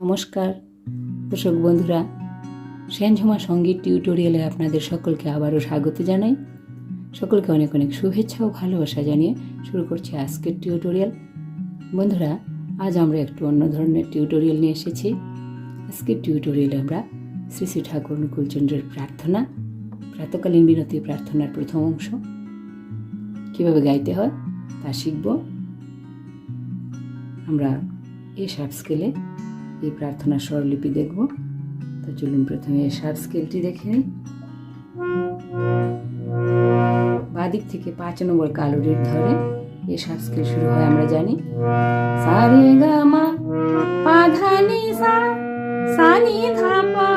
নমস্কার দর্শক বন্ধুরা, সেনঝুমা সঙ্গীত টিউটোরিয়ালে আপনাদের সকলকে আবারও স্বাগত জানাই। সকলকে অনেক অনেক শুভেচ্ছা ও ভালোবাসা জানিয়ে শুরু করছি আজকের টিউটোরিয়াল। বন্ধুরা, আজ আমরা একটু অন্য ধরনের টিউটোরিয়াল নিয়ে এসেছি। আজকের টিউটোরিয়ালে আমরা শ্রী শ্রী ঠাকুর অনুকূলচন্দ্রের প্রার্থনা, প্রাতকালীন বিনতি প্রার্থনার প্রথম অংশ কীভাবে গাইতে হয় তা শিখব। আমরা এ শার্প স্কেলে এই প্রার্থনার স্বরলিপি দেখব। তো চলুন প্রথমে এ শার্প স্কেলটি দেখে নিই। বাদিক থেকে 5 নম্বর কালোরির ধরে এ শার্প স্কেল শুরু হয় আমরা জানি। সা রে গা মা পা ধা নি সা, সা নি ধা পা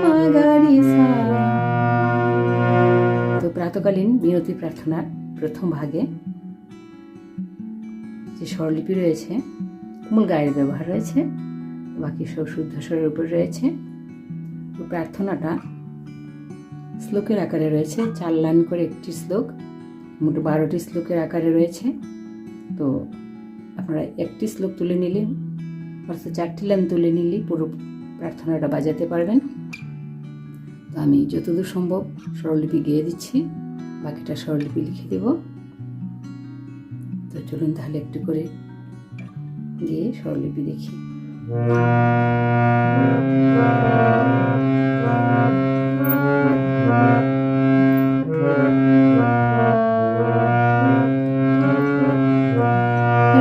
মা গা রে সা। তো প্রাতকালীন বিনতি প্রার্থনার প্রথম ভাগে যে স্বরলিপি রয়েছে, মূল গায়ের ব্যবহার রয়েছে, বাকি সব শুদ্ধ স্বরের উপর রয়েছে। তো প্রার্থনাটা শ্লোকের আকারে রয়েছে, 4 লাইন করে একটি শ্লোক, মোট 12টি শ্লোকের আকারে রয়েছে। তো আপনারা একটি শ্লোক তুলে নিলে অর্থাৎ 4টি লাইন তুলে নিলেই পুরো প্রার্থনাটা বাজাতে পারবেন। তো আমি যতদূর সম্ভব স্বরলিপি গেয়ে দিচ্ছি, বাকিটা স্বরলিপি লিখে দেব। তো চলুন তাহলে একটু করে গিয়ে স্বরলিপি দেখি।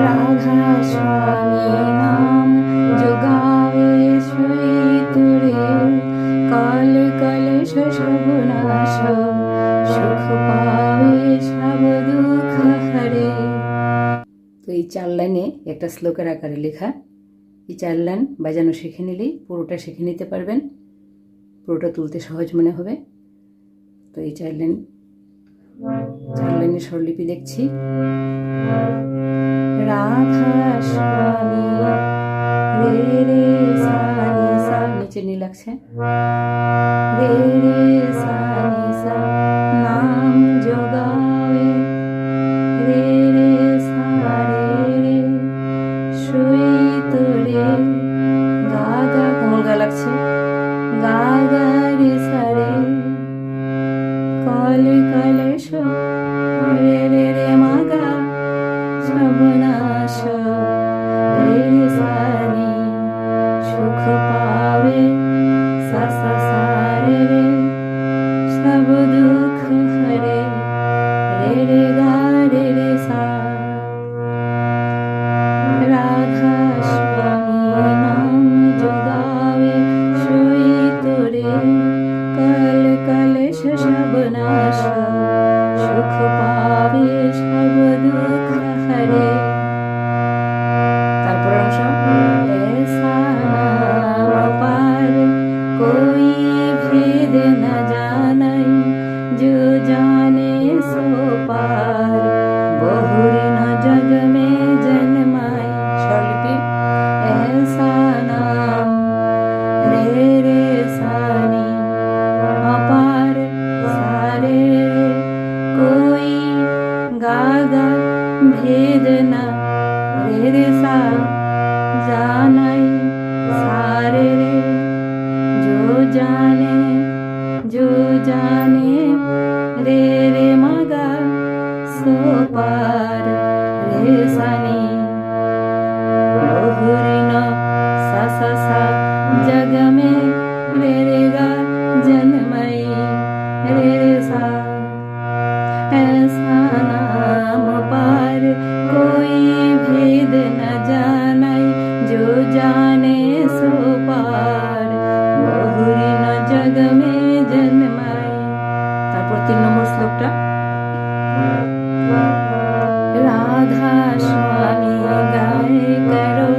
রাধা স্বামী নাম যোগাবে শ্রী তুরে, কাল কলশ সর্বনাশ সুখ পাবে সব দুঃখ হরে। তো এই 4 লাইনে একটা শ্লোকের আকারে লেখা। এই 4 লাইন বাজানো শিখে নিলেই পুরোটা শিখে নিতে পারবেন, পুরোটা তুলতে সহজ মনে হবে। তো এই 4 লাইনের স্বরলিপি দেখছি। রাধা স্বামী রে রে সা নি সা, নিচে নি লাগছে, রে রে সা নি সা, নাম যোগাবে রে রে সা রে রে, শুই তোরে গা গা, কোমল গা লাগছে, গা গা রে সা রে, কল কলশ রে রে রে মা গা সর্বনাশ, রে রে সা নি সুখ পাবে সা সা সা রে রে, সব দুঃখ হরে, রে রে গা রে রে সা। রাধা স্বামী নাম যোগাবে শুই তোরে, কাল কলশ সর্বনাশ সুখ পাবে সব দুঃখ হরে। তারপর অংশ, ऐसा नाम पार कोई भेद न जानै, जो जाने सो पार बहुरी न जग में जन्माई। स्वरलिपि ऐसा नाम रे रे सा नी अपार सा रे रे, कोई गा गा भेद न रे रे सा जानै सा रे रे, जो जाने रे रे मा गा सो पार रे सा नी, बहुरी न सा सा सा जग में रे रे गा जन्मई रे रे सा। ऐसा नाम पार कोई भेद न जानै, जो जाने सो पार बहुरी न जग में जन्माई। তারপর 3 নম্বর শ্লোকটা, राधा स्वामी गाय करो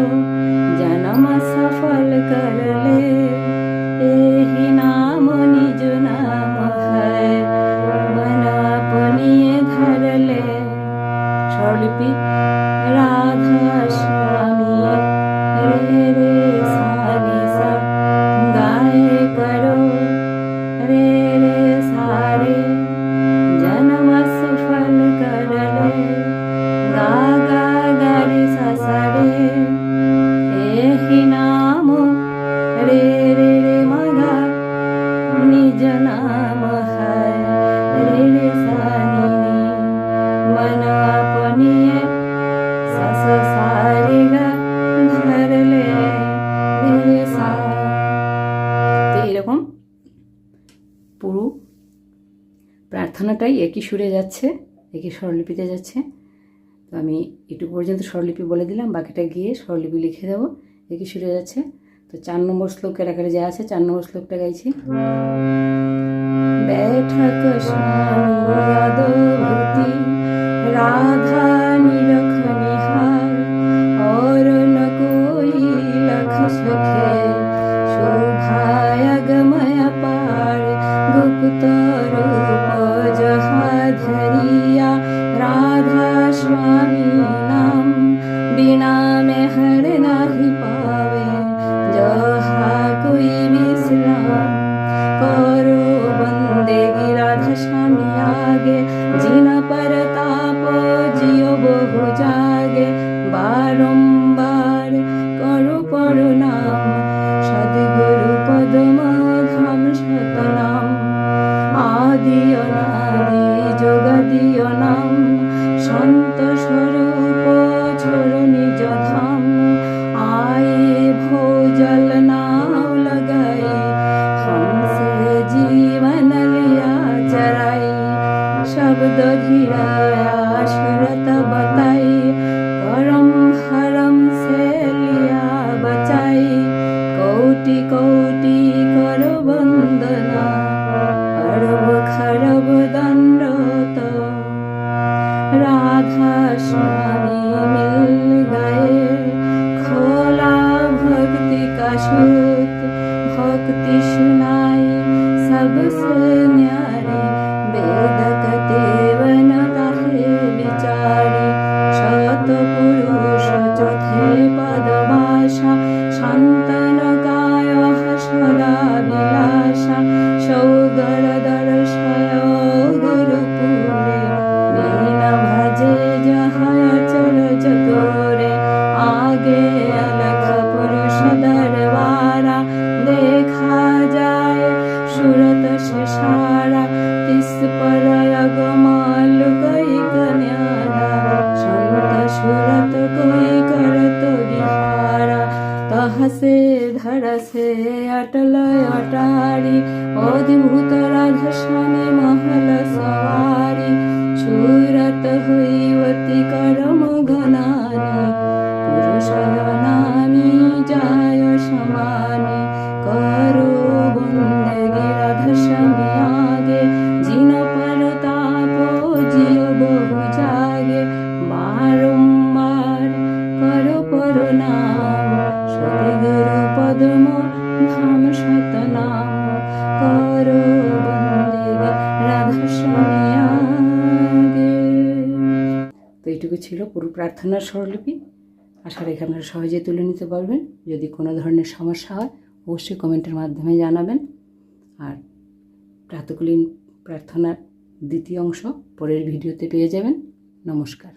जन्म सफल कर ले, एहि नाम निज नाम है मन अपनी धर ले। স্বরলিপি রাধা স্বামী রে রে সা নি সা, গায় করো রে রে সা রে, जन्म सफल कर ले, गा गा गा रे सा सा रे, एहि नाम নিয়ে সা সা সা রে গা ধরলে রে সা। তো এরকম পুরো প্রার্থনাটাই একই সুরে যাচ্ছে, একই স্বরলিপিতে যাচ্ছে। তো আমি এটুকু পর্যন্ত স্বরলিপি বলে দিলাম, বাকিটা গিয়ে স্বরলিপি লিখে দেবো। একই সুরে যাচ্ছে। তো 4 নম্বর শ্লোকের আকারে যা আছে 4 নম্বর শ্লোকটা গাইছি। बैठक स्वामी अद्भुति राधा निरख निहार और न कोई लख सके शोभाय गमय पार गुप्त रूप जहा धरिया राधा स्वामी नाम बिना में हर नहीं पावे जहा कोई विश्राम करो बंदेगी राधा स्वामी आगे जिन पर ताप जियो बहु जागे बारंबार करो प्रणाम सद्गुरु पद्म धाम शतनाम आदि अनादि जगदि नाम संत स्वरूप छोड़ निज धाम आए भोजल नाव लगाई हमसे जीवन लिया चराई शब्द धीराया सुरत बताई करम हरम से लिया बचाई कोटि कोटि कर वंदना अरब खरब दंडोत राधा स्वामी मिल गए खोला भक्ति का सूत भक्ति सुनाई सबसे न्यारी वेद कतेवन ताहे विचारी शत पुरुष चौथे पद भाषा शांतन काय सदा विलासा सौगर दर्शय गुरुपुरे मीन भजे जहय चर चतुरे आगे अलख पुरुष दरबारा देखा जाए सूरत से सारा तिस पर अगमाल कोई कन्यारा संत सूरत कोई करत बिहारा तह से धर से अटल अटारी अद्भुत राधा स्वामी महल सवारी सूरत हुईवती करम गनानी पुरुष नामी जाय समानी करो बंदेगी राधा स्वामी आगे जिन पर ताप जियो बहु जागे बारंबार करो प्रणाम सद्गुरु पद्म धाम शतनाम करो बंदेगी রাধা স্বামী আগে। তো এইটুকু ছিল পুরো প্রার্থনার স্বরলিপি। আশা রাখি আপনারা সহজে তুলে নিতে পারবেন। যদি কোনো ধরনের সমস্যা হয় অবশ্যই কমেন্টের মাধ্যমে জানাবেন। আর প্রাতঃকালীন প্রার্থনার দ্বিতীয় অংশ পরের ভিডিওতে পেয়ে যাবেন। নমস্কার।